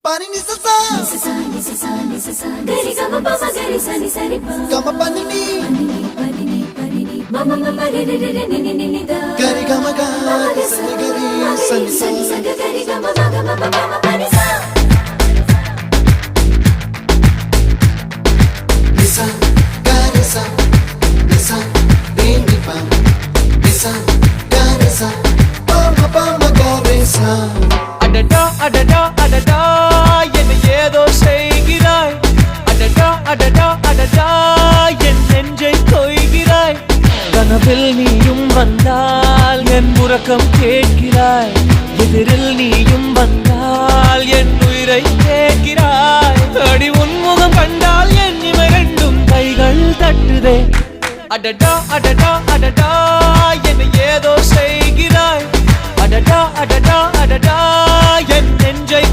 Pani ni sa sa gari ga ma pa ma gari sa ni sa ri pa ga ma pa ni ma ma ma pa re re re re ni ni ni da gari ga ma ga sa ni gari sa ni sa gari ga ma ga ma pa ma pa ni sa ni sa gari sa ni sa re ni pa ni sa gari sa pa ma gari sa adada adada adada என்ன ஏதோ செய்கிறாய் அடடா அடடா அடடா என் நெஞ்சை கொய்கிறாய் கனவில் நீயும் வந்தால் என் உறக்கம் கேட்கிறாய் எதிரில் நீயும் வந்தால் என் உயிரை கேட்கிறாய் அடி உன்முகம் கண்டால் என் இமை ரெண்டும் கைகள் தட்டுதே அடடா அடடா அடடா என்ன ஏதோ செய்கிறாய் அடடா அடடா அடடா என் நெஞ்சை